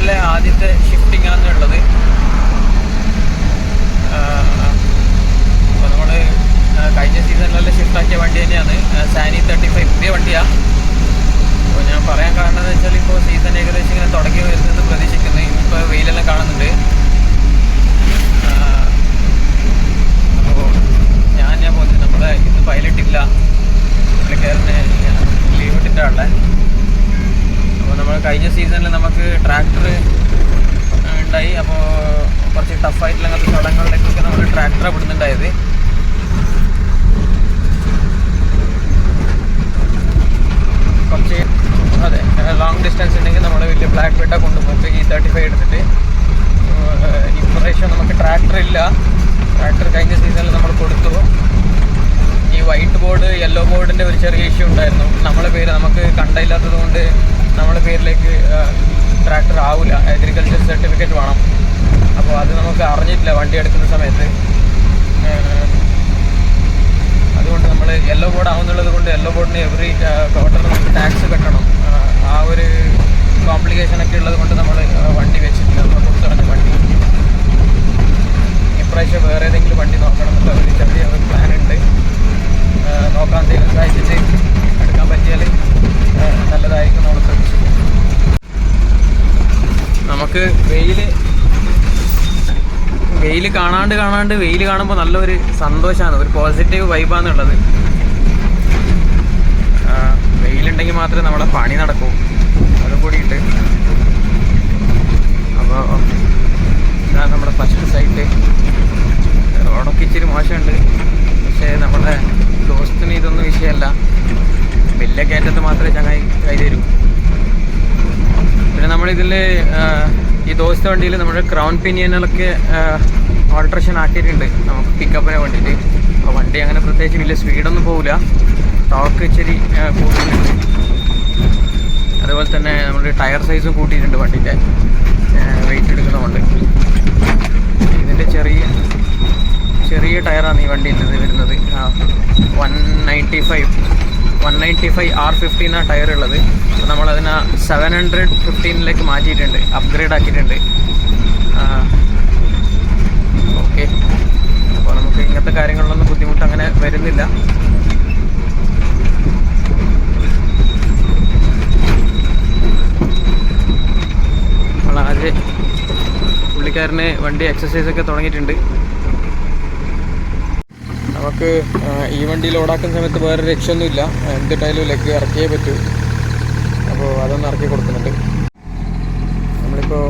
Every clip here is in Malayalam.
സീസണിലെ ആദ്യത്തെ ഷിഫ്റ്റിംഗ് ആണ് ഉള്ളത്. അപ്പോൾ നമ്മൾ കഴിഞ്ഞ സീസണിലെല്ലാം ഷിഫ്റ്റാക്കിയ വണ്ടി തന്നെയാണ്. സാനി 35 പുതിയ വണ്ടിയാണ്. അപ്പോൾ ഞാൻ പറയാൻ കാരണം എന്ന് വെച്ചാൽ ഇപ്പോൾ സീസൺ ഏകദേശം ഇങ്ങനെ തുടങ്ങി വരുന്നത് പ്രതീക്ഷിക്കുന്നു. ഇന്നിപ്പോൾ വെയിലെല്ലാം കാണുന്നുണ്ട്. അപ്പോൾ ഞാൻ പോകുന്നത് നമ്മുടെ ഇന്ന് പൈലറ്റില്ല, പുള്ളിക്കാരന് ലീവ് ഇട്ടിട്ടാണുള്ളത്. അപ്പോൾ നമ്മൾ കഴിഞ്ഞ സീസണിൽ നമുക്ക് ട്രാക്ടർ ഉണ്ടായി. അപ്പോൾ കുറച്ച് ടഫായിട്ടുള്ള അങ്ങനത്തെ സ്ഥലങ്ങളിലേക്കൊക്കെ നമ്മൾ ട്രാക്ടറെ വിടുന്നുണ്ടായത്. കുറച്ച് അതെ ലോങ് ഡിസ്റ്റൻസ് ഉണ്ടെങ്കിൽ നമ്മൾ വലിയ ബ്ലാക്ക് ബെഡൊക്കെ കൊണ്ടുപോയിട്ട് ഈ 35 എടുത്തിട്ട് ഇപ്രാവശ്യം നമുക്ക് ട്രാക്ടർ ഇല്ല. ട്രാക്ടർ കഴിഞ്ഞ സീസണിൽ നമ്മൾ കൊടുത്തു. ഈ വൈറ്റ് ബോർഡ് യെല്ലോ ബോർഡിൻ്റെ ഒരു ചെറിയ ഇഷ്യൂ ഉണ്ടായിരുന്നു. നമ്മളെ പേര് നമുക്ക് കണ്ടില്ലാത്തത് കൊണ്ട് നമ്മളെ പേരിലേക്ക് ട്രാക്ടർ ആവില്ല. അഗ്രികൾച്ചർ സർട്ടിഫിക്കറ്റ് വേണം. അപ്പോൾ അത് നമുക്ക് അറിഞ്ഞിട്ടില്ല വണ്ടി എടുക്കുന്ന സമയത്ത്. അതുകൊണ്ട് നമ്മൾ യെല്ലോ ബോർഡ് ആവുന്നുള്ളത് കൊണ്ട് യെല്ലോ ബോർഡിന് എവറി ക്വാർട്ടർ നമുക്ക് ടാക്സ് കെട്ടണം. ആ ഒരു കോംപ്ലിക്കേഷനൊക്കെ ഉള്ളത് കൊണ്ട് നമ്മൾ വണ്ടി വെച്ചിട്ടില്ല. നമ്മൾ പുറത്തിറങ്ങിയ വണ്ടി ഇപ്രാവശ്യം വേറെ ഏതെങ്കിലും വണ്ടി നോക്കണം എന്നുള്ള ഒരു ചെറിയ ഒരു പ്ലാൻ ഉണ്ട്. നോക്കാൻ എന്തെങ്കിലും സഹായിച്ചിട്ട് എടുക്കാൻ പറ്റിയാൽ നല്ലതായിരിക്കും. നമ്മൾ പ്രതീക്ഷിക്കും. നമുക്ക് വെയിൽ കാണാണ്ട് വെയിൽ കാണുമ്പോൾ നല്ലൊരു സന്തോഷമാണ്, ഒരു പോസിറ്റീവ് വൈബാന്നുള്ളത്. വെയിലുണ്ടെങ്കിൽ മാത്രമേ നമ്മുടെ പണി നടക്കൂ. അതും കൂടിയിട്ട് അപ്പോൾ ഇതാണ് നമ്മുടെ ഫസ്റ്റ് സൈറ്റ്. റോഡൊക്കെ ഇച്ചിരി മോശമുണ്ട്. പക്ഷേ നമ്മുടെ ദോസ്തിന് ഇതൊന്നും വിഷയമല്ല. വലിയ കയറ്റത്ത് മാത്രമേ ചങ്ങായി കൈ തരൂ. പിന്നെ നമ്മളിതിൽ ഈ ദോസ്ത വണ്ടിയിൽ നമ്മുടെ ക്രൗൺ പിനിയനുകളൊക്കെ ഓൾട്രേഷൻ ആക്കിയിട്ടുണ്ട് നമുക്ക് പിക്കപ്പിനെ വേണ്ടിയിട്ട്. അപ്പോൾ വണ്ടി അങ്ങനെ പ്രത്യേകിച്ച് വലിയ സ്പീഡൊന്നും പോകില്ല. ടോർക്ക് ഇച്ചിരി കൂട്ടിയിട്ടുണ്ട്. അതുപോലെ തന്നെ നമ്മൾ ടയർ സൈസും കൂട്ടിയിട്ടുണ്ട് വണ്ടിൻ്റെ വെയിറ്റ് എടുക്കുന്നതുകൊണ്ട്. ഇതിൻ്റെ ചെറിയ ടയറാണ് ഈ വണ്ടിൻ്റെ വരുന്നത്. 195 R15 ടയർ ഉള്ളത്. അപ്പോൾ നമ്മളതിനെ 715 മാറ്റിയിട്ടുണ്ട്, അപ്ഗ്രേഡ് ആക്കിയിട്ടുണ്ട്. ഓക്കെ, അപ്പോൾ നമുക്ക് ഇങ്ങനത്തെ കാര്യങ്ങളിലൊന്നും ബുദ്ധിമുട്ട് അങ്ങനെ വരുന്നില്ല. നമ്മളാദ്യം പുള്ളിക്കാരന് വണ്ടി എക്സസൈസൊക്കെ തുടങ്ങിയിട്ടുണ്ട്. നമുക്ക് ഈ വണ്ടി ലോഡാക്കുന്ന സമയത്ത് വേറെ രക്ഷയൊന്നുമില്ല. എന്തിട്ടായാലും ലെഗ് ഇറക്കിയേ പറ്റൂ. അപ്പോൾ അതൊന്ന് ഇറക്കി കൊടുക്കുന്നുണ്ട്. നമ്മളിപ്പോൾ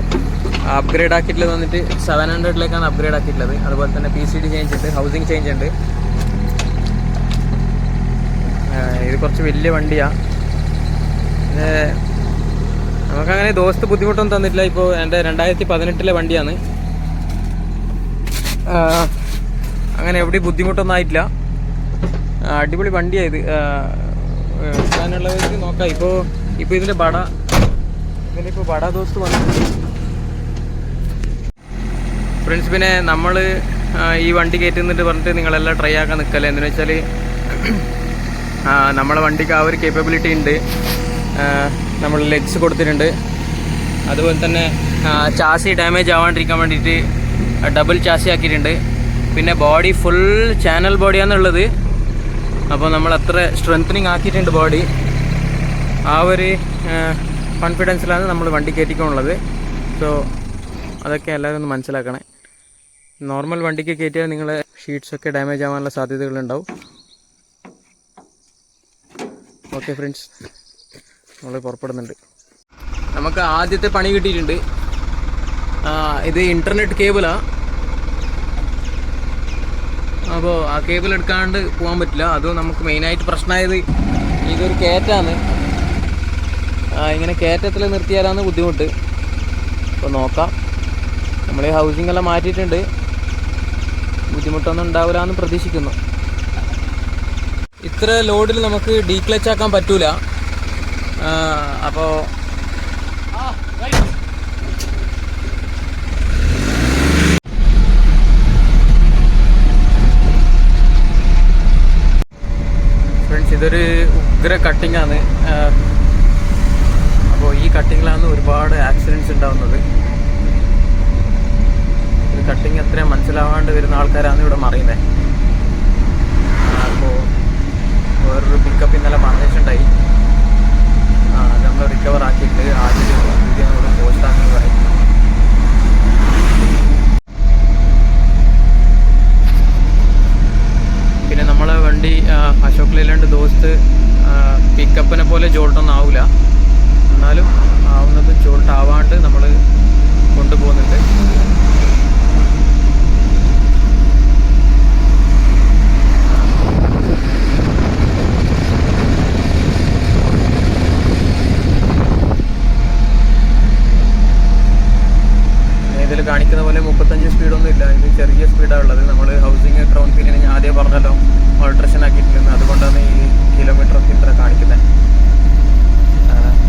അപ്ഗ്രേഡ് ആക്കിയിട്ടുള്ളത് വന്നിട്ട് 700 അപ്ഗ്രേഡ് ആക്കിയിട്ടുള്ളത്. അതുപോലെ തന്നെ PCD ചേഞ്ച് ഉണ്ട്, ഹൗസിങ് ചേഞ്ച് ഉണ്ട്. ഇത് കുറച്ച് വലിയ വണ്ടിയാണ്. നമുക്കങ്ങനെ ദോസ്ത് ബുദ്ധിമുട്ടൊന്നും തന്നിട്ടില്ല. ഇപ്പോൾ എൻ്റെ 2018 വണ്ടിയാണ്. അങ്ങനെ എവിടെ ബുദ്ധിമുട്ടൊന്നും ആയിട്ടില്ല. അടിപൊളി വണ്ടിയായത്. എടുക്കാനുള്ളവർക്ക് നോക്കാം. ഇപ്പോൾ ഇതിൻ്റെ ബട ദോസ്ത് വന്നിട്ടുണ്ട് ഫ്രണ്ട്സ്. പിന്നെ നമ്മൾ ഈ വണ്ടി കയറ്റുന്നിട്ട് പറഞ്ഞിട്ട് നിങ്ങളെല്ലാം ട്രൈ ആക്കാൻ നിൽക്കല്ലേ. എന്താണെന്ന് വെച്ചാൽ നമ്മളെ വണ്ടിക്ക് ആ ഒരു കേപ്പബിലിറ്റി ഉണ്ട്. നമ്മൾ ലെഗ്സ് കൊടുത്തിട്ടുണ്ട്. അതുപോലെ തന്നെ ചാസി ഡാമേജ് ആവാണ്ടിരിക്കാൻ വേണ്ടിയിട്ട് ഡബിൾ ചാസി ആക്കിയിട്ടുണ്ട്. പിന്നെ ബോഡി ഫുൾ ചാനൽ ബോഡിയാണെന്നുള്ളത്. അപ്പോൾ നമ്മൾ അത്ര സ്ട്രെങ്തനിങ് ആക്കിയിട്ടുണ്ട് ബോഡി. ആ ഒരു കോൺഫിഡൻസിലാണ് നമ്മൾ വണ്ടി കയറ്റിക്കൊണ്ടുള്ളത്. സോ അതൊക്കെ എല്ലാവരും ഒന്ന് മനസ്സിലാക്കണേ. നോർമൽ വണ്ടിക്ക് കയറ്റിയാൽ നിങ്ങളെ ഷീറ്റ്സൊക്കെ ഡാമേജ് ആവാനുള്ള സാധ്യതകളുണ്ടാവും. ഓക്കെ ഫ്രണ്ട്സ്, നമ്മൾ പുറപ്പെടുന്നുണ്ട്. നമുക്ക് ആദ്യത്തെ പണി കിട്ടിയിട്ടുണ്ട്. ഇത് ഇൻ്റർനെറ്റ് കേബിളാണ്. അപ്പോൾ ആ കേബിൾ എടുക്കാണ്ട് പോകാൻ പറ്റില്ല. അതും നമുക്ക് മെയിനായിട്ട് പ്രശ്നമായത് ഇതൊരു കയറ്റാണ്. ഇങ്ങനെ കയറ്റത്തിൽ നിർത്തിയാലാണ് ബുദ്ധിമുട്ട്. അപ്പോൾ നോക്കാം. നമ്മൾ ഈ ഹൗസിംഗ് എല്ലാം മാറ്റിയിട്ടുണ്ട്. ബുദ്ധിമുട്ടൊന്നും ഉണ്ടാവില്ല എന്ന് പ്രതീക്ഷിക്കുന്നു. ഇത്ര ലോഡിൽ നമുക്ക് ഡീക്ലച്ച് ആക്കാൻ പറ്റൂല. അപ്പോൾ ഫ്രണ്ട്സ്, ഇതൊരു ഉഗ്ര കട്ടിങ്ങാണ്. അപ്പോൾ ഈ കട്ടിങ്ങിലാണ് ഒരുപാട് ആക്സിഡൻറ്റ് ആക്സിഡൻറ്റ്സ് ഉണ്ടാവുന്നത്. ഇത് കട്ടിങ് എത്രയും മനസ്സിലാവാണ്ട് വരുന്ന ആൾക്കാരാണ് ഇവിടെ മറിയുന്നത്. അപ്പോൾ വേറൊരു പിക്കപ്പ് ഇന്നലെ മറിഞ്ഞിട്ടുണ്ടായി. അത് നമ്മൾ റിക്കവർ ആക്കിയിട്ട് ആദ്യം വീഡിയോ നമ്മൾ പോസ്റ്റ് ആക്കുന്നതായി. പിന്നെ നമ്മളെ വണ്ടി അശോക് ലേലാൻഡ് ദോസ്ത് പിക്കപ്പിനെ പോലെ ജോൾട്ടൊന്നും ആവില്ല, എന്നാലും ആവുന്നതും ജോൾട്ട് ആവാണ്ട് നമ്മൾ കൊണ്ടുപോകുന്നുണ്ട്. ഇതിൽ കാണിക്കുന്ന പോലെ 35 സ്പീഡൊന്നും ഇല്ല, ഇത് ചെറിയ സ്പീഡാണ് ഉള്ളത്. നമ്മൾ ഹൗസിങ് ക്രൗൺ ഫിലിന് ഞാൻ ആദ്യം പറഞ്ഞല്ലോ ഓൾട്രേഷൻ ആക്കിയിട്ടില്ലെന്ന്, അതുകൊണ്ടാണ് ഈ കിലോമീറ്ററൊക്കെ ഇത്ര കാണിക്കുന്നത്.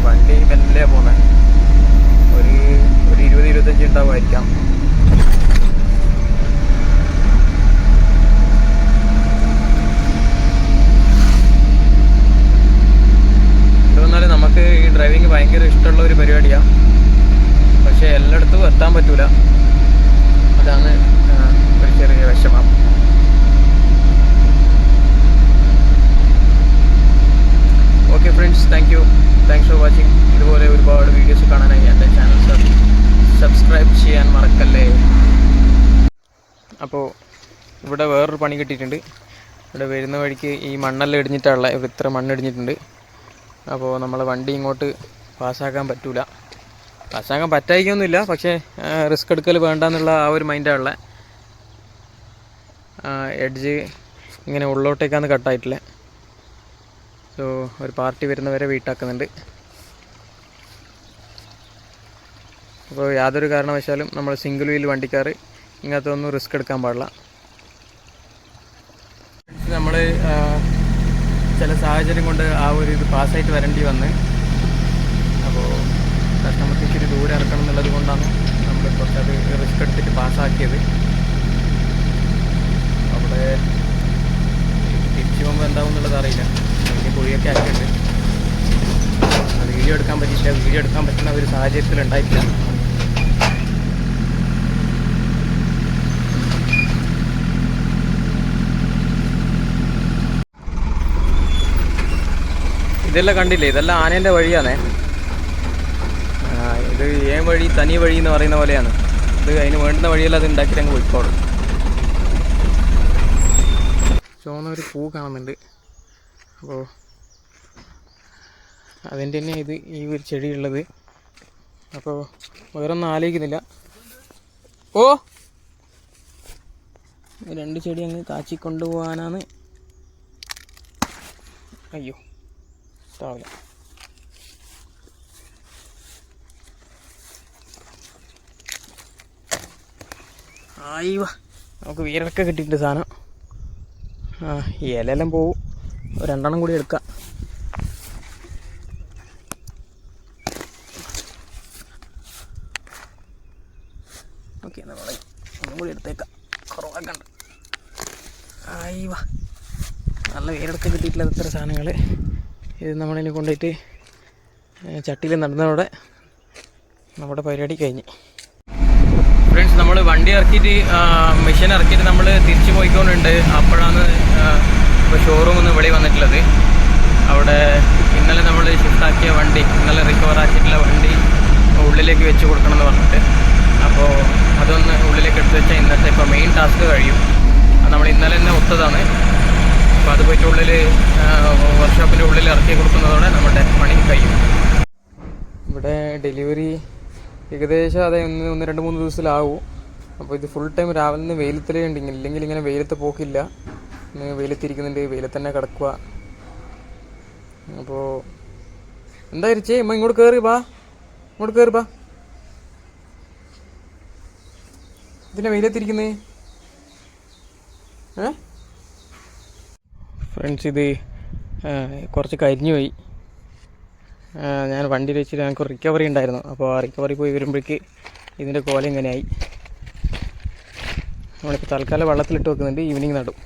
വണ്ടി മെല്ലെ പോകുന്നത്, ഒരു 20-25 ഉണ്ടാവുമായിരിക്കാം. എന്തുവന്നാലും നമുക്ക് ഈ ഡ്രൈവിങ് ഭയങ്കര ഇഷ്ടമുള്ള ഒരു പരിപാടിയാണ്. പക്ഷേ എല്ലായിടത്തും എത്താൻ പറ്റൂല, അതാണ് ഒരു ചെറിയ വിഷമം. Okay friends, thanks for watching. ഇതുപോലെ ഒരുപാട് വീഡിയോസ് കാണാനായി എൻ്റെ ചാനൽ സബ്സ്ക്രൈബ് ചെയ്യാൻ മറക്കല്ലേ. അപ്പോൾ ഇവിടെ വേറൊരു പണി കിട്ടിയിട്ടുണ്ട്. ഇവിടെ വരുന്ന വഴിക്ക് ഈ മണ്ണെല്ലാം ഇടിഞ്ഞിട്ടുള്ള ഇവിടെ ഇത്ര മണ്ണിടിഞ്ഞിട്ടുണ്ട്. അപ്പോൾ നമ്മളെ വണ്ടി ഇങ്ങോട്ട് പാസ്സാക്കാൻ പറ്റൂല. പാസ്സാക്കാൻ പറ്റായിക്കൊന്നുമില്ല, പക്ഷേ റിസ്ക് എടുക്കൽ വേണ്ടെന്നുള്ള ആ ഒരു മൈൻഡാണുള്ള. എഡ്ജ് ഇങ്ങനെ ഉള്ളോട്ടേക്കാണ് കട്ടായിട്ടില്ല. സോ ഒരു പാർട്ടി വരുന്നവരെ വീട്ടാക്കുന്നുണ്ട്. അപ്പോൾ യാതൊരു കാരണവശാലും നമ്മൾ സിംഗിൾ വീൽ വണ്ടിക്കാർ ഇങ്ങനത്തെ ഒന്നും റിസ്ക് എടുക്കാൻ പാടില്ല. നമ്മൾ ചില സാഹചര്യം കൊണ്ട് ആ ഒരു ഇത് പാസ്സായിട്ട് വരേണ്ടി വന്ന്, അപ്പോൾ കസ്റ്റമർക്ക് ഇച്ചിരി ദൂരെ ഇറക്കണം എന്നുള്ളത് കൊണ്ടാണ് നമ്മൾ കുറച്ചത് റിസ്ക് എടുത്തിട്ട് പാസ്സാക്കിയത്. അവിടെ തിരിച്ചു പോകുമ്പോൾ എന്താവും എന്നുള്ളത് അറിയില്ല. അതിൻ്റെ കുഴിയൊക്കെ ആക്കിയിട്ടുണ്ട്. അത് വീഡിയോ എടുക്കാൻ പറ്റിയില്ല, വീഡിയോ എടുക്കാൻ പറ്റുന്ന ഒരു സാഹചര്യത്തിൽ ഉണ്ടായിട്ടില്ല. ഇതെല്ലാം കണ്ടില്ലേ, ഇതെല്ലാം ആനേൻ്റെ വഴിയാണേ. ഇത് ഏൻ വഴി തനി വഴി എന്ന് പറയുന്ന പോലെയാണ്. ഇത് അതിന് വേണ്ടുന്ന വഴിയെല്ലാം അത് ഉണ്ടാക്കിയിട്ട് അങ്ങ് പോയിക്കോളും. ചുവന്ന ഒരു പൂ കാണുന്നുണ്ട്. അപ്പോൾ അതിൻ്റെ തന്നെ ഇത് ഈ ഒരു ചെടിയുള്ളത്. അപ്പോൾ വേറൊന്നും ആലോചിക്കുന്നില്ല. ഓ, രണ്ട് ചെടി അങ്ങ് കാച്ചിക്കൊണ്ടുപോകാനാണ്. അയ്യോ, ഇഷ്ടാവില്ല. ആയിവാ, നമുക്ക് വീരൊക്കെ കിട്ടിയിട്ടുണ്ട് സാധനം. ഈ ഇലയെല്ലാം പോവും, രണ്ടെണ്ണം കൂടി എടുക്കാം. ഓക്കെ, നമ്മൾ ഒന്നും കൂടി എടുത്തേക്കാം, കുറവാക്കണ്ട. ആയിവാ, നല്ല വീരൊക്കെ കിട്ടിയിട്ടില്ല ഇത്ര സാധനങ്ങൾ. ഇത് നമ്മളിനി കൊണ്ടുപോയിട്ട് ചട്ടിയിൽ നടന്നതോടെ നമ്മുടെ പരിപാടി കഴിഞ്ഞ്. ഫ്രണ്ട്സ്, നമ്മൾ വണ്ടി ഇറക്കിയിട്ട് മെഷീൻ ഇറക്കിയിട്ട് നമ്മൾ തിരിച്ചു പോയിക്കൊണ്ടുണ്ട്. അപ്പോഴാണ് ഇപ്പോൾ ഷോറൂമിൽ നിന്ന് വെളി വന്നിട്ടുള്ളത്. അവിടെ ഇന്നലെ നമ്മൾ ഷിഫ്റ്റാക്കിയ വണ്ടി, ഇന്നലെ റിക്കവർ ആക്കിയിട്ടുള്ള വണ്ടി ഉള്ളിലേക്ക് വെച്ച് കൊടുക്കണം എന്ന് പറഞ്ഞിട്ട്. അപ്പോൾ അതൊന്ന് ഉള്ളിലേക്ക് എടുത്ത് വെച്ചാൽ ഇന്നത്തെ ഇപ്പോൾ മെയിൻ ടാസ്ക് കഴിയും. അത് നമ്മൾ ഇന്നലെ തന്നെ ഒത്തതാണ്. അപ്പോൾ അത് പോയിട്ട് ഉള്ളിൽ വർക്ക്ഷോപ്പിൻ്റെ ഉള്ളിൽ ഇറക്കി കൊടുക്കുന്നതോടെ നമ്മുടെ പണി കഴിയും. ഇവിടെ ഡെലിവറി ഏകദേശം അതെ 1-2-3 ദിവസത്തിലാവും. അപ്പോൾ ഇത് ഫുൾ ടൈം രാവിലെ നിന്ന് വെയിലത്തിലേ ഉണ്ടെങ്കിൽ, ഇല്ലെങ്കിൽ ഇങ്ങനെ വെയിലത്ത് പോക്കില്ല. ഇന്ന് വെയിലത്തിരിക്കുന്നുണ്ട്, വെയിലത്ത് തന്നെ കിടക്കുക. അപ്പോൾ എന്തായിരിച്ചേ ഇങ്ങോട്ട് കയറി ബാ, ഇങ്ങോട്ട് കയറി ബാ. ഇതിനെ വെയിലത്തിരിക്കുന്നേ. ഫ്രണ്ട്സ്, ഇത് കുറച്ച് കരിഞ്ഞു പോയി. ഞാൻ വണ്ടിയിൽ വെച്ചിട്ട് ഞങ്ങൾക്ക് റിക്കവറി ഉണ്ടായിരുന്നു. അപ്പോൾ ആ റിക്കവറി പോയി വരുമ്പോഴേക്ക് ഇതിൻ്റെ കോല ഇങ്ങനെയായി. നമ്മളിപ്പോൾ തൽക്കാലം വെള്ളത്തിലിട്ട് വെക്കുന്നുണ്ട്, ഈവനിങ് നടും.